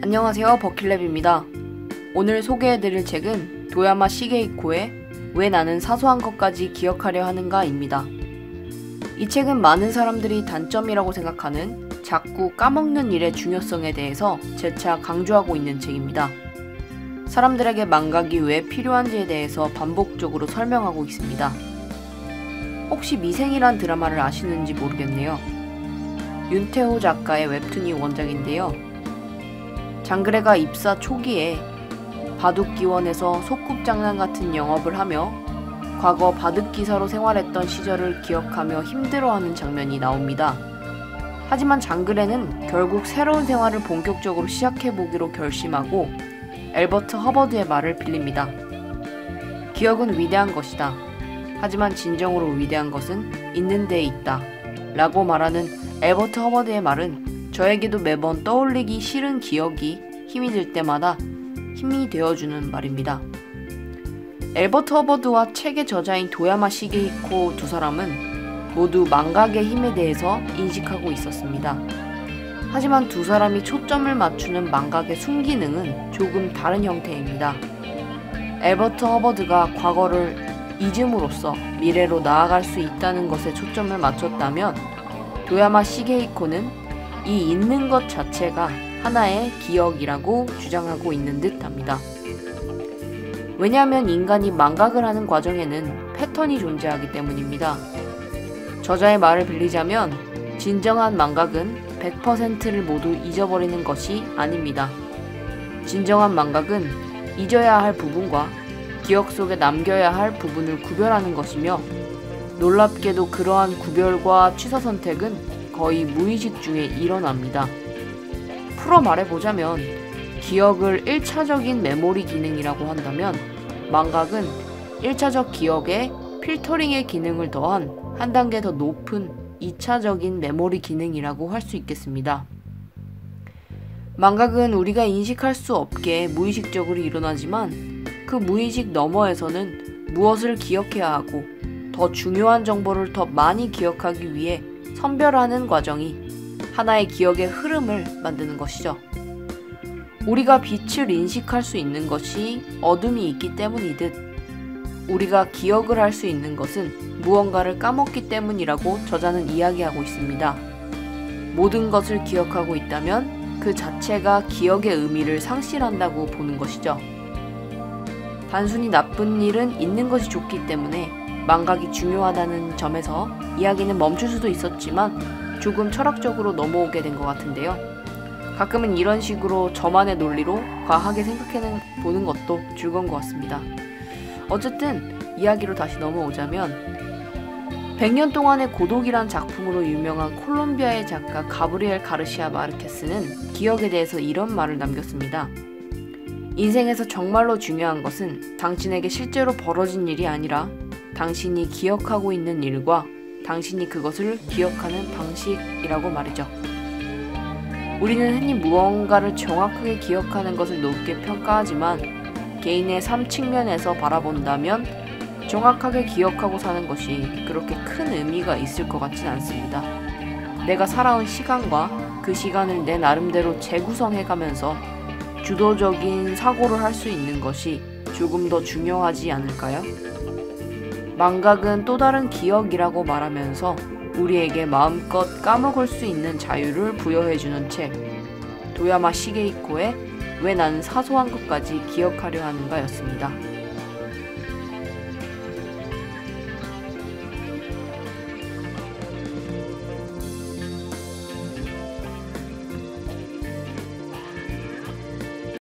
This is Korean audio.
안녕하세요, 버킷랩입니다. 오늘 소개해드릴 책은 도야마 시게이코의 왜 나는 사소한 것까지 기억하려 하는가입니다. 이 책은 많은 사람들이 단점이라고 생각하는 자꾸 까먹는 일의 중요성에 대해서 재차 강조하고 있는 책입니다. 사람들에게 망각이 왜 필요한지에 대해서 반복적으로 설명하고 있습니다. 혹시 미생이란 드라마를 아시는지 모르겠네요. 윤태호 작가의 웹툰이 원작인데요. 장그래가 입사 초기에 바둑기원에서 소꿉장난 같은 영업을 하며 과거 바둑기사로 생활했던 시절을 기억하며 힘들어하는 장면이 나옵니다. 하지만 장그래는 결국 새로운 생활을 본격적으로 시작해보기로 결심하고 엘버트 허버드의 말을 빌립니다. 기억은 위대한 것이다. 하지만 진정으로 위대한 것은 있는 데에 있다. 라고 말하는 엘버트 허버드의 말은 저에게도 매번 떠올리기 싫은 기억이 힘이 들 때마다 힘이 되어주는 말입니다. 엘버트 허버드와 책의 저자인 도야마 시게이코 두 사람은 모두 망각의 힘에 대해서 인식하고 있었습니다. 하지만 두 사람이 초점을 맞추는 망각의 순기능은 조금 다른 형태입니다. 엘버트 허버드가 과거를 잊음으로써 미래로 나아갈 수 있다는 것에 초점을 맞췄다면 도야마 시게이코는 이 있는 것 자체가 하나의 기억이라고 주장하고 있는 듯 합니다. 왜냐하면 인간이 망각을 하는 과정에는 패턴이 존재하기 때문입니다. 저자의 말을 빌리자면 진정한 망각은 100%를 모두 잊어버리는 것이 아닙니다. 진정한 망각은 잊어야 할 부분과 기억 속에 남겨야 할 부분을 구별하는 것이며 놀랍게도 그러한 구별과 취사 선택은 거의 무의식 중에 일어납니다. 풀어 말해보자면 기억을 1차적인 메모리 기능이라고 한다면 망각은 1차적 기억에 필터링의 기능을 더한 한 단계 더 높은 2차적인 메모리 기능이라고 할 수 있겠습니다. 망각은 우리가 인식할 수 없게 무의식적으로 일어나지만 그 무의식 너머에서는 무엇을 기억해야 하고 더 중요한 정보를 더 많이 기억하기 위해 선별하는 과정이 하나의 기억의 흐름을 만드는 것이죠. 우리가 빛을 인식할 수 있는 것이 어둠이 있기 때문이듯 우리가 기억을 할 수 있는 것은 무언가를 까먹기 때문이라고 저자는 이야기하고 있습니다. 모든 것을 기억하고 있다면 그 자체가 기억의 의미를 상실한다고 보는 것이죠. 단순히 나쁜 일은 있는 것이 좋기 때문에 망각이 중요하다는 점에서 이야기는 멈출 수도 있었지만 조금 철학적으로 넘어오게 된 것 같은데요. 가끔은 이런 식으로 저만의 논리로 과하게 생각해 보는 것도 즐거운 것 같습니다. 어쨌든 이야기로 다시 넘어오자면 100년 동안의 고독이란 작품으로 유명한 콜롬비아의 작가 가브리엘 가르시아 마르케스는 기억에 대해서 이런 말을 남겼습니다. 인생에서 정말로 중요한 것은 당신에게 실제로 벌어진 일이 아니라 당신이 기억하고 있는 일과 당신이 그것을 기억하는 방식이라고 말이죠. 우리는 흔히 무언가를 정확하게 기억하는 것을 높게 평가하지만 개인의 삶 측면에서 바라본다면 정확하게 기억하고 사는 것이 그렇게 큰 의미가 있을 것 같진 않습니다. 내가 살아온 시간과 그 시간을 내 나름대로 재구성해가면서 주도적인 사고를 할 수 있는 것이 조금 더 중요하지 않을까요? 망각은 또 다른 기억이라고 말하면서 우리에게 마음껏 까먹을 수 있는 자유를 부여해주는 책, 도야마 시게이코의 왜 나는 사소한 것까지 기억하려 하는가였습니다.